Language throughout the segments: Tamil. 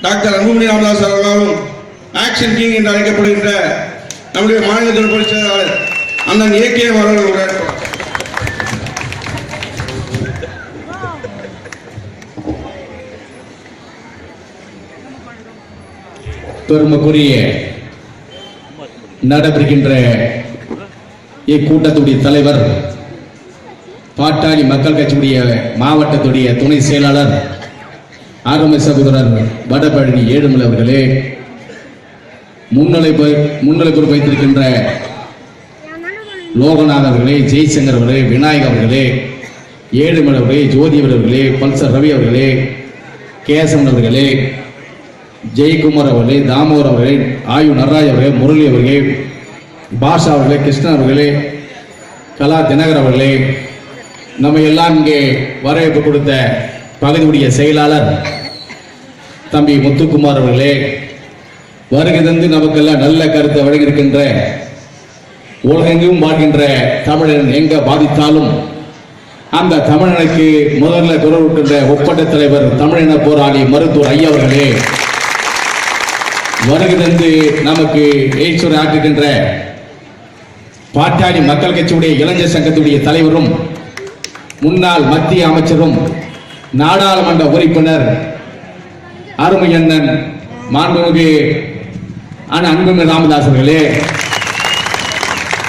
டாக்டர் அன்புமணி ராமதாஸ் அவர்களாலும் ஆக்ஷன் கிங் என்று அழைக்கப்படுகின்ற நம்முடைய மாநில பொதுச் செயலாளர் அண்ணன் ஏகேஎம் அவர்கள் உரையாற்றுவார். பெருமைக்குரிய நடைபெறுகின்ற இக்கூட்டத்துடைய தலைவர், பாட்டாளி மக்கள் கட்சியுடைய மாவட்டத்துடைய துணை செயலாளர் அருமை சகோதரர் வடபழனி ஏழுமலை அவர்களே, முன்னிலை பொறுப்பு வைத்திருக்கின்ற லோகநாத் அவர்களே, ஜெய்சங்கர் அவர்களே, விநாயக் அவர்களே, ஏழுமலை அவர்களே, ஜோதி அவர்களே, பல்சர் ரவி அவர்களே, கேசவன் அவர்களே, ஜெயக்குமார் அவர்களே, தாமோர் அவர்களே, ஆயு நடராஜ் அவர்களே, முரளி அவர்களே, பாஷா அவர்களே, கிருஷ்ணன் அவர்களே, கலா தினகர் அவர்களே, நம்ம எல்லாம் இங்கே வரவேற்பு கொடுத்த பகுதியுடைய செயலாளர் தம்பி முத்துக்குமார் அவர்களே, வருகை தந்து நமக்கெல்லாம் நல்ல கருத்தை வழங்கியிருக்கின்ற உலகெங்கும் வாழ்கின்ற தமிழன் எங்க பாதித்தாலும் அந்த தமிழனுக்கு முதல்ல குரல் விட்டுகின்ற ஒப்பந்த தலைவர், தமிழின போராளி மருத்துவர் ஐயா அவர்களே, வருகை தந்து நமக்கு எய்ச்சுரை ஆற்றுகின்ற பாட்டாளி மக்கள் கட்சியுடைய இளைஞர் சங்கத்துடைய தலைவரும் முன்னாள் மத்திய அமைச்சரும் நாடாளுமன்ற உறுப்பினர் அருமை அண்ணன் மாண்புமிகு அன்புமணி ராமதாஸ் அவர்களே,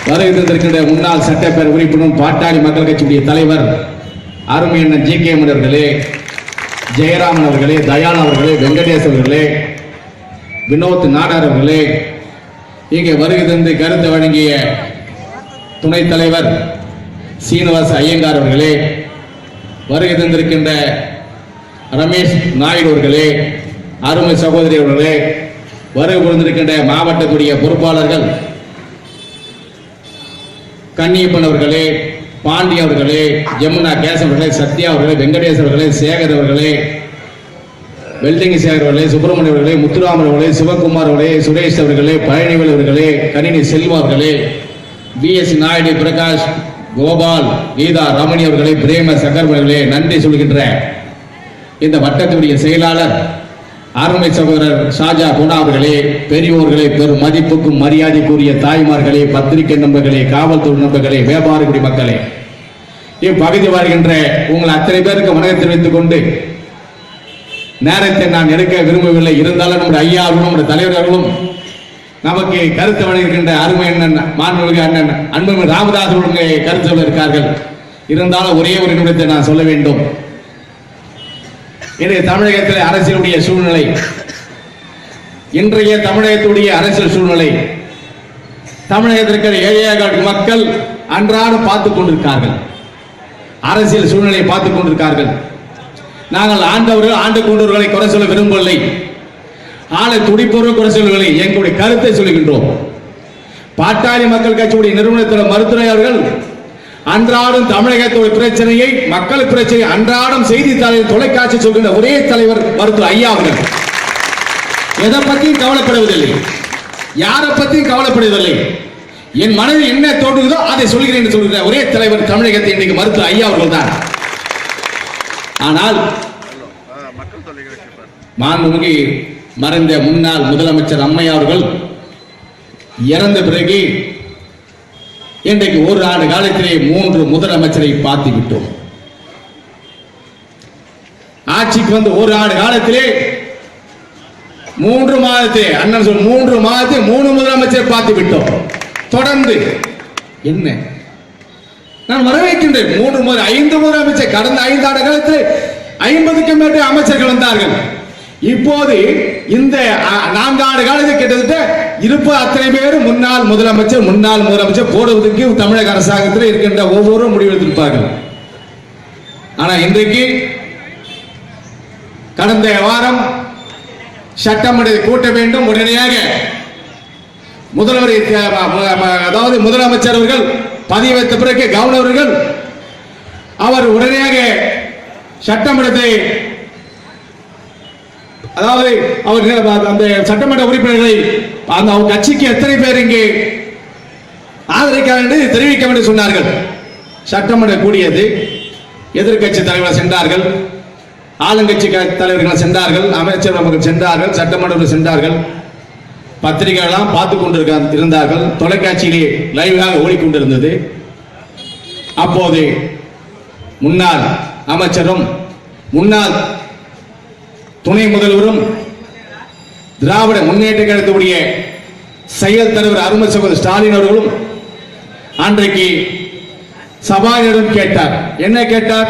வருகை தந்திருக்கின்ற முன்னாள் சட்டப்பேரவை உறுப்பினரும் பாட்டாளி மக்கள் கட்சியுடைய தலைவர் அருமை அண்ணன் ஜி கே அவர்களே, ஜெயராமன் அவர்களே, தயாளன் அவர்களே, வெங்கடேஷ் அவர்களே, வினோத் நாடார் அவர்களே, இங்கே வருகை தந்து கருத்து வழங்கிய துணைத் தலைவர் சீனிவாச ஐயங்கார் அவர்களே, வருகை தந்திருக்கின்ற ரமேஷ் நாயுடு அவர்களே, அருமை சகோதரி அவர்களே, வருகை புரிந்திருக்கின்ற மாவட்டத்துடைய பொறுப்பாளர்கள் கன்னியப்பன் அவர்களே, பாண்டி அவர்களே, ஜமுனா கேசவன் அவர்களே, சத்யா அவர்களே, வெங்கடேஷ் அவர்களே, சேகர் அவர்களே, வெல்டிங் சேகர் அவர்களே, சுப்பிரமணிய அவர்களே, முத்துராமன் அவர்களே, சிவகுமார் அவர்களே, சுரேஷ் அவர்களே, பழனிவேல் அவர்களே, கணினி செல்வா அவர்களே, BS நாயுடு, பிரகாஷ், கோபால், கீதா ரமணி அவர்களே, பிரேம சகர் அவர்களே, நன்றி சொல்கின்ற இந்த வட்டத்துடைய செயலாளர் அருமை சகோதரர் ஷாஜா குணா அவர்களே, பெரியோர்களே, பெரும் மதிப்புக்கும் மரியாதைக்குரிய தாய்மார்களே, பத்திரிகை நண்பர்களே, காவல்துறை நண்பர்களே, வியாபார குடிமக்களே, இப்பகுதி வருகின்ற உங்கள் அத்தனை பேருக்கு வணக்கம் தெரிவித்துக் கொண்டு நேரத்தை நான் எடுக்க விரும்பவில்லை. இருந்தாலும் நம்முடைய ஐயாவும் நம்முடைய தலைவர்களும் நமக்கு கருத்து வழங்குகின்ற அருமை அண்ணன் மாண்புமிகு அண்ணன் அன்புமிகு ராமதாஸ் அவர்கள் கருத்து சொல்ல இருக்கார்கள். இருந்தாலும் ஒரே ஒரு நிமிடத்தை நான் சொல்ல வேண்டும். இன்றைய தமிழகத்தில் அரசியலுடைய சூழ்நிலை, இன்றைய தமிழகத்துடைய அரசியல் சூழ்நிலை, தமிழகத்திற்கு ஏழையாக மக்கள் அன்றாடம் பார்த்துக் கொண்டிருக்கார்கள். அரசியல் சூழ்நிலையை பார்த்துக் கொண்டிருக்கார்கள். நாங்கள் ஆண்டவர்கள் ஆண்டு கொண்டவர்களை குறை சொல்ல விரும்பவில்லை, ஆளை துடிப்பவர்கள் குறை சொல்லவில்லை, எங்களுடைய கருத்தை சொல்லுகின்றோம். பாட்டாளி மக்கள் கட்சியுடைய நிறுவனத்தில் மருத்துவர் அவர்கள் அன்றாடம் தமிழகத்துடைய பிரச்சனையை, மக்கள் பிரச்சனையை அன்றாடம் செய்தித்தாளில் தொலைக்காட்சி சொல்கின்ற ஒரே தலைவர் மருத்துவர் ஐயா அவர்கள். எதை பற்றியும் கவலைப்படுவதில்லை, யாரை பற்றியும் கவலைப்படுவதில்லை. என் மனதில் என்ன தோன்றுகிறதோ அதை சொல்கிறேன் என்று சொல்கிற ஒரே தலைவர் தமிழகத்தை இன்றைக்கு மருத்துவர் ஐயா அவர்கள் தான். ஆனால் மாண்புமிகு மறைந்த முன்னாள் முதலமைச்சர் அம்மையா அவர்கள் இறந்த பிறகு இன்றைக்கு ஒரு ஆண்டு காலத்திலே 3 முதலமைச்சரை பார்த்து விட்டோம். ஆட்சிக்கு வந்து ஒரு ஆண்டு காலத்திலே 3 மாதத்தை அண்ணன் சொல் 3 மாதத்தை 3 முதலமைச்சரை பார்த்து விட்டோம். தொடர்ந்து என்ன நான் வரவேற்கின்றேன். 3 முறை 5 முதலமைச்சர் கடந்த 5 ஆண்டு காலத்தில் 50க்கும் மேற்பட்ட அமைச்சர்கள் வந்தார்கள். இப்போது இந்த 4 ஆண்டு காலத்தில் கிட்டத்தட்ட இருப்ப அத்தனை பேரும் முன்னாள் முதலமைச்சர் போடுவதற்கு தமிழக அரசாங்கத்தில் இருக்கின்ற ஒவ்வொரு முடிவெடுத்திருப்பார்கள். ஆனால் இன்றைக்கு கடந்த வாரம் சட்டமன்றத்தை கூட்ட வேண்டும், உடனடியாக முதலமைச்சர் அவர்கள் பதவி வைத்த பிறகு கவர்னர் அவர் உடனடியாக சட்டமன்றத்தை அவர் அந்த சட்டமன்ற உறுப்பினர்களை அந்த கட்சிக்கு எத்தனை பேர் இங்கே ஆதரிக்க வேண்டும் தெரிவிக்க வேண்டும் சொன்னார்கள். சட்டமன்றம் கூடியது, எதிர்கட்சி தலைவர் சென்றார்கள், ஆளுங்கட்சி தலைவர்கள் சென்றார்கள், அமைச்சர் அவர்கள் சென்றார்கள், சட்டமன்றத்தில் சென்றார்கள், பத்திரிகைலாம் பார்த்து கொண்டு இருந்தார்கள், தொலைக்காட்சியிலே லைவாக ஓடிக்கொண்டிருந்தது. அப்போது முன்னாள் அமைச்சரும் முன்னாள் துணை முதல்வரும் திராவிட முன்னேற்ற கழகத்துடைய செயல் தலைவர் அருமை சகோதரர் ஸ்டாலின் அவர்களும் அன்றைக்கு சபாநாயகரிடம் கேட்டார். என்ன கேட்டார்?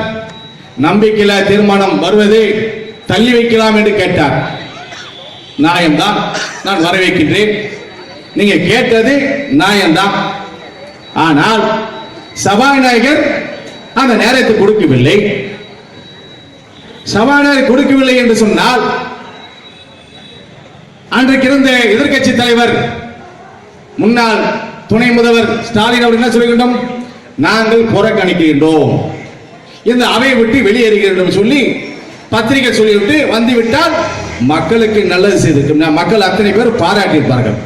நம்பிக்கையில்லா தீர்மானம் வருவது தள்ளி வைக்கலாம் என்று கேட்டார். நியாயம்தான், நான் வரவேற்கின்றேன். நீங்க கேட்டது நியாயம்தான். ஆனால் சபாநாயகர் அந்த நேரத்தை கொடுக்கவில்லை. சபாநாயகர் கொடுக்கவில்லை என்று சொன்னால் அன்றைக்கு இருந்த எதிர்க்கட்சி தலைவர் முன்னாள் துணை முதல்வர் ஸ்டாலின் அவர்கள் என்ன சொல்லுகின்றோம்? நாங்கள் புறக்கணிக்கின்றோம், இந்த அவையை விட்டு வெளியேறுகின்றோம் சொல்லி பத்திரிகை சொல்லிவிட்டு வந்துவிட்டால் மக்களுக்கு நல்லது செய்திருக்கும். மக்கள் அத்தனை பேர் பாராட்டியிருப்பார்கள்.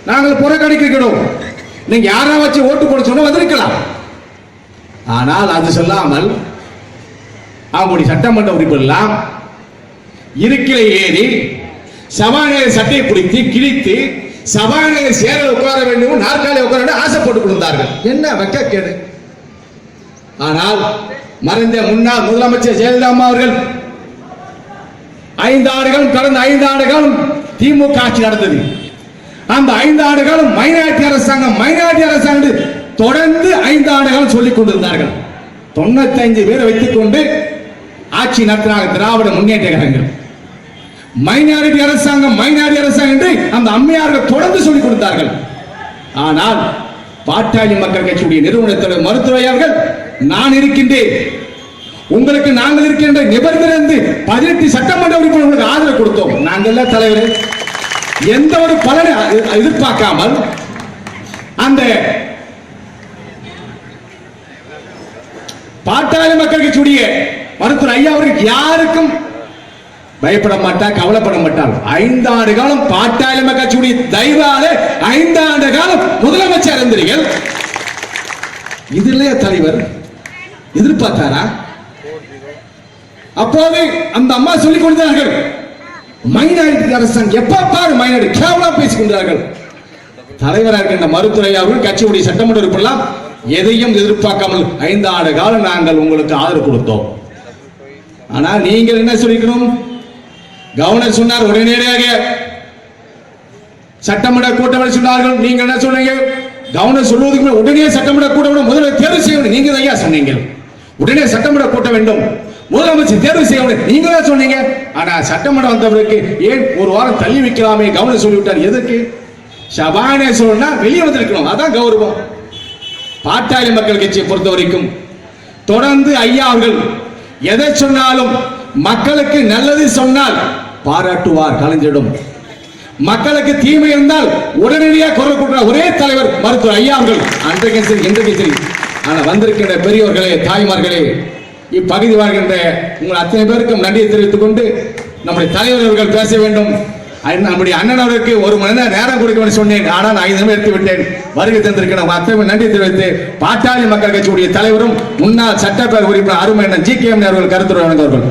நாங்கள் புறக்கணிக்கிறோம், நீங்க யாரா வச்சு ஓட்டு போட சொன்ன வந்திருக்கலாம். ஆனால் அது சொல்லாமல் அவங்களுடைய சட்டமன்ற உறுப்பினர்கள் இருக்கில ஏறி சபாநாயகர் சட்டையை பிடித்து கிழித்து சபாநாயகர் சேரில் உட்கார வேண்டும், நாற்காலி உட்கார வேண்டும் ஆசைப்பட்டுக் கொண்டிருந்தார்கள். என்ன வெட்கக்கேடு! ஆனால் மறைந்த முன்னாள் முதலமைச்சர் ஜெயலலிதா அம்மா அவர்கள் 5 ஆண்டுகள், கடந்த 5 ஆண்டுகள் திமுக ஆட்சி நடந்தது. அந்த 5 ஆண்டுகள் மைனாரிட்டி அரசாங்கம் தொடர்ந்து 5 ஆண்டுகள் சொல்லிக் கொண்டிருந்தார்கள். 95 பேரை வைத்துக் கொண்டு ஆட்சி நடத்தினாங்க திராவிட முன்னேற்ற கழகங்கள். மைனாரிட்டி அரசாங்கம் என்று அந்த அம்மையார்கள் தொடர்ந்து சொல்லிக் கொடுத்தார்கள். ஆனால் பாட்டாளி மக்கள் கட்சியுடைய நிறுவன தலைவர் மருத்துவர்கள் நான் இருக்கின்றேன், உங்களுக்கு நாங்கள் இருக்கின்ற நிபந்தனை 18 சட்டமன்ற உறுப்பினர்களுக்கு ஆதரவு கொடுத்தோம். நாங்கள் தலைவர் எந்த ஒரு பலனை எதிர்பார்க்காமல் அந்த பாட்டாளி மக்கள் கட்சியுடைய மருத்துவர் ஐயா அவருக்கு யாருக்கும் பயப்பட மாட்டார், கவலைப்பட மாட்டார். 5 ஆண்டு காலம் பாட்டாளி மக்கள் கட்சியுடைய தயவால 5 ஆண்டு காலம் முதலமைச்சர் இருந்தீர்கள். இதுல தலைவர் எதிர்பார்த்தாரா? அப்போது அந்த அம்மா சொல்லிக் கொடுத்தார்கள், மைனாரிட்டி அரசாங்கம் எப்ப பாரு மைனாரிட்டி கேவலம் பேசிக் கொண்டார்கள். தலைவராக இருக்கின்ற மருத்துவரை அவர்கள் கட்சியுடைய சட்டமன்ற உறுப்பினர்கள் எதையும் எதிர்பார்க்காமல் 5 ஆண்டு காலம் நாங்கள் உங்களுக்கு ஆதரவு கொடுத்தோம். ஆனால் நீங்கள் என்ன சொல்லிக்கணும்? கவர்னர் சொன்னார் உடனடியாக சட்டமன்ற கூட்டம் சொன்னார்கள். நீங்க என்ன சொன்னீங்க? கவர்னர் சொல்வதற்கு உடனே சட்டமன்ற கூட்டம் முதல்வர் தேர்வு செய்ய வேண்டும். நீங்க ஐயா சொன்னீங்க உடனே சட்டமன்ற கூட்டம் வேண்டும், முதலமைச்சர் தேர்வு செய்ய வேண்டும். நீங்க தான் சொன்னீங்க. ஆனா சட்டமன்றம் வந்தவருக்கு ஏன் ஒரு வாரம் தள்ளி வைக்கலாமே கவர்னர் சொல்லிவிட்டார். எதுக்கு? சபாநாயகர் சொன்னா வெளியே வந்திருக்கணும், அதான் கௌரவம். பாட்டாளி மக்கள் கட்சியை பொறுத்த வரைக்கும் தொடர்ந்து ஐயா அவர்கள் எதை சொன்னாலும் மக்களுக்கு நல்லது சொன்னால் பாராட்டுவார் கலைஞரிடம். மக்களுக்கு தீமை இருந்தால் உடனடியாக குரல் கொடுக்கிற ஒரே தலைவர் மருத்துவர் ஐயா அவர்கள். அன்றைக்கும் சரி இன்றைக்கும் சரி. ஆனால் வந்திருக்கின்ற பெரியவர்களே, தாய்மார்களே, இப்பகுதி வாழ்கின்ற உங்கள் அத்தனை பேருக்கும் நன்றியை தெரிவித்துக் கொண்டு நம்முடைய தலைவர் அவர்கள் பேச வேண்டும். நம்முடைய அண்ணன் அவருக்கு 1 மணி நேரம் கொடுக்க சொன்னேன். ஆனால் நான் 5 நிமிடம் எடுத்து விட்டேன். வருகை தந்திருக்கிறோம் அத்தனை நன்றி தெரிவித்து பாட்டாளி மக்கள் கட்சியுடைய தலைவரும் முன்னாள் சட்டப்பேரவை உறுப்பினர் அருமை அண்ணன் GKM அவர்கள் கருத்துரை வழங்குவார்கள்.